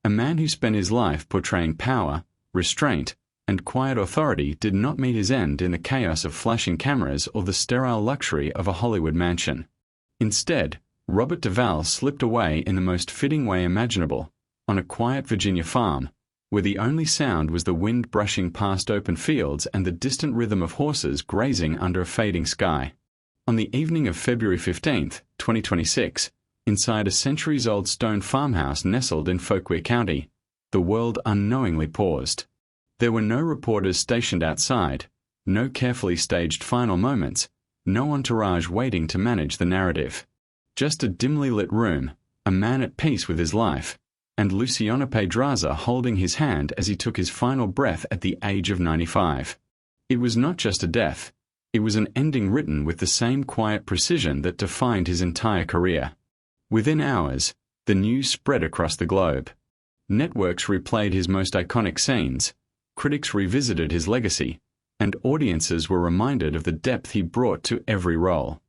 A man who spent his life portraying power, restraint, and quiet authority did not meet his end in the chaos of flashing cameras or the sterile luxury of a Hollywood mansion. Instead, Robert Duvall slipped away in the most fitting way imaginable, on a quiet Virginia farm, where the only sound was the wind brushing past open fields and the distant rhythm of horses grazing under a fading sky. On the evening of February 15, 2026, inside a centuries-old stone farmhouse nestled in Fauquier County, the world unknowingly paused. There were no reporters stationed outside, no carefully staged final moments, no entourage waiting to manage the narrative. Just a dimly lit room, a man at peace with his life, and Luciano Pedraza holding his hand as he took his final breath at the age of 95. It was not just a death, it was an ending written with the same quiet precision that defined his entire career. Within hours, the news spread across the globe. Networks replayed his most iconic scenes, critics revisited his legacy, and audiences were reminded of the depth he brought to every role.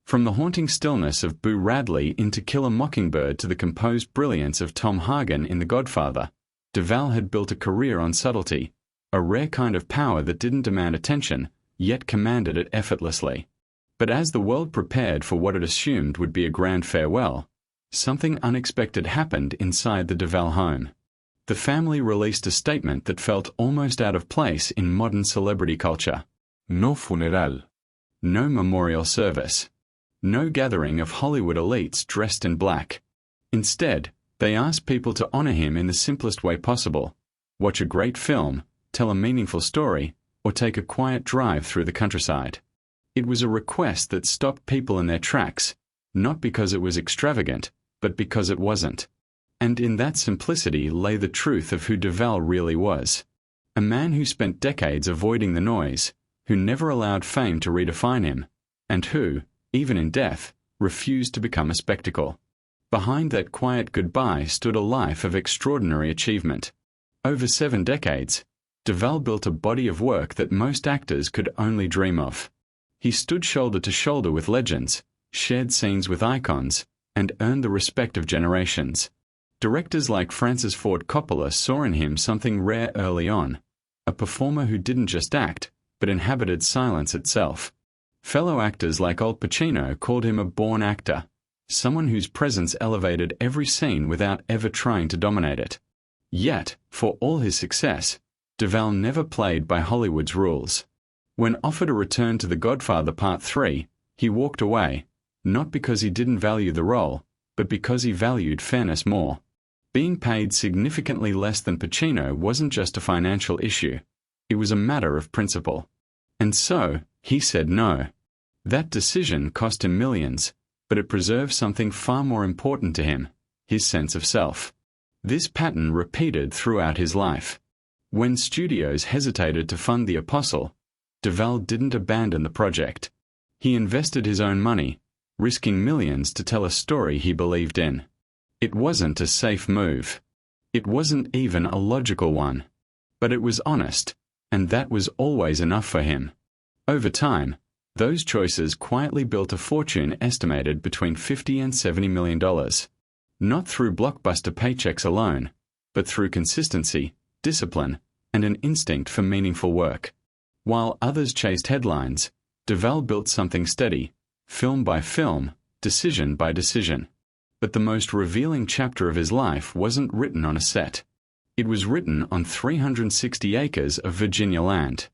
From the haunting stillness of Boo Radley in To Kill a Mockingbird to the composed brilliance of Tom Hagen in The Godfather, Duvall had built a career on subtlety, a rare kind of power that didn't demand attention, yet commanded it effortlessly. But as the world prepared for what it assumed would be a grand farewell, something unexpected happened inside the Duvall home. The family released a statement that felt almost out of place in modern celebrity culture. No funeral. No memorial service. No gathering of Hollywood elites dressed in black. Instead, they asked people to honor him in the simplest way possible. Watch a great film, tell a meaningful story, or take a quiet drive through the countryside. It was a request that stopped people in their tracks, not because it was extravagant, but because it wasn't. And in that simplicity lay the truth of who Duvall really was. A man who spent decades avoiding the noise, who never allowed fame to redefine him, and who, even in death, refused to become a spectacle. Behind that quiet goodbye stood a life of extraordinary achievement. Over 7 decades, Duvall built a body of work that most actors could only dream of. He stood shoulder to shoulder with legends, shared scenes with icons, and earned the respect of generations. Directors like Francis Ford Coppola saw in him something rare early on, a performer who didn't just act, but inhabited silence itself. Fellow actors like Al Pacino called him a born actor, someone whose presence elevated every scene without ever trying to dominate it. Yet, for all his success, Duvall never played by Hollywood's rules. When offered a return to The Godfather Part 3, he walked away, not because he didn't value the role, but because he valued fairness more. Being paid significantly less than Pacino wasn't just a financial issue. It was a matter of principle. And so, he said no. That decision cost him millions, but it preserved something far more important to him, his sense of self. This pattern repeated throughout his life. When studios hesitated to fund The Apostle, Duvall didn't abandon the project. He invested his own money, risking millions to tell a story he believed in. It wasn't a safe move. It wasn't even a logical one. But it was honest, and that was always enough for him. Over time, those choices quietly built a fortune estimated between $50 and $70 million. Not through blockbuster paychecks alone, but through consistency, discipline, and an instinct for meaningful work. While others chased headlines, Duvall built something steady, film by film, decision by decision. But the most revealing chapter of his life wasn't written on a set. It was written on 360 acres of Virginia land.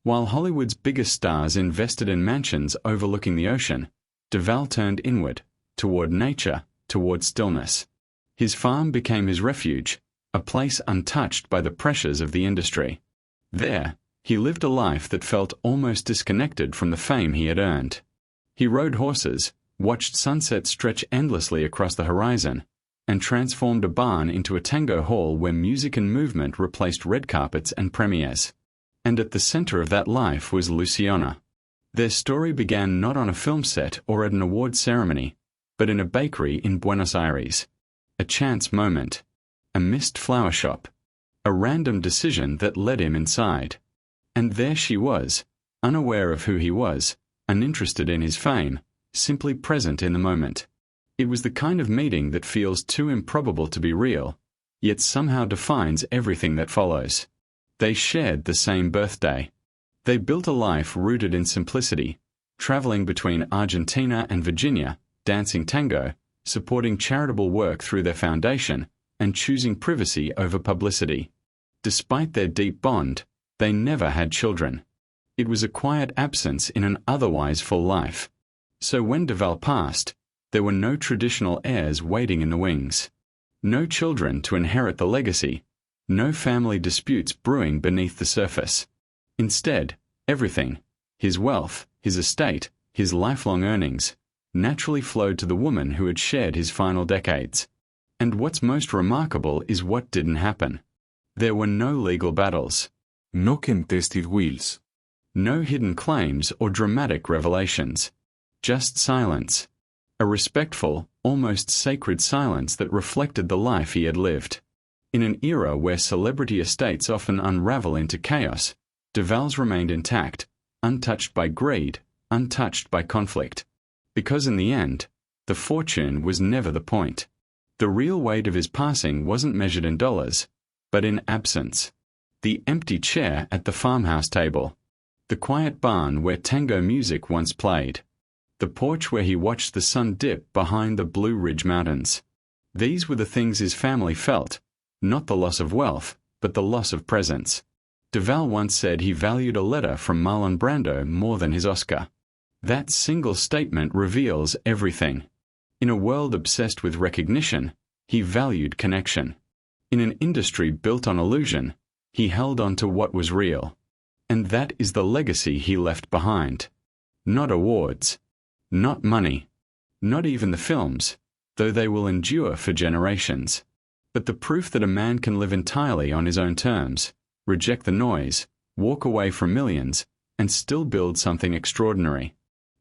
While Hollywood's biggest stars invested in mansions overlooking the ocean, Duvall turned inward, toward nature, toward stillness. His farm became his refuge, a place untouched by the pressures of the industry. There, he lived a life that felt almost disconnected from the fame he had earned. He rode horses, watched sunsets stretch endlessly across the horizon, and transformed a barn into a tango hall where music and movement replaced red carpets and premieres. And at the center of that life was Luciana. Their story began not on a film set or at an award ceremony, but in a bakery in Buenos Aires. A chance moment. A missed flower shop. A random decision that led him inside. And there she was, unaware of who he was, uninterested in his fame, simply present in the moment. It was the kind of meeting that feels too improbable to be real, yet somehow defines everything that follows. They shared the same birthday. They built a life rooted in simplicity, traveling between Argentina and Virginia, dancing tango, supporting charitable work through their foundation, and choosing privacy over publicity. Despite their deep bond, they never had children. It was a quiet absence in an otherwise full life. So when Duvall passed, there were no traditional heirs waiting in the wings. No children to inherit the legacy. No family disputes brewing beneath the surface. Instead, everything, his wealth, his estate, his lifelong earnings, naturally flowed to the woman who had shared his final decades. And what's most remarkable is what didn't happen. There were no legal battles. No contested wills. No hidden claims or dramatic revelations. Just silence. A respectful, almost sacred silence that reflected the life he had lived. In an era where celebrity estates often unravel into chaos, Duvall's remained intact, untouched by greed, untouched by conflict. Because in the end, the fortune was never the point. The real weight of his passing wasn't measured in dollars, but in absence. The empty chair at the farmhouse table. The quiet barn where tango music once played. The porch where he watched the sun dip behind the Blue Ridge Mountains. These were the things his family felt, not the loss of wealth, but the loss of presence. Duvall once said he valued a letter from Marlon Brando more than his Oscar. That single statement reveals everything. In a world obsessed with recognition, he valued connection. In an industry built on illusion, he held on to what was real. And that is the legacy he left behind. Not awards. Not money. Not even the films, though they will endure for generations. But the proof that a man can live entirely on his own terms, reject the noise, walk away from millions, and still build something extraordinary.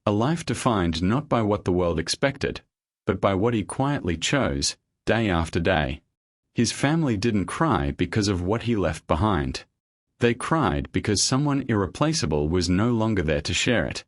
A life defined not by what the world expected, but by what he quietly chose, day after day. His family didn't cry because of what he left behind. They cried because someone irreplaceable was no longer there to share it.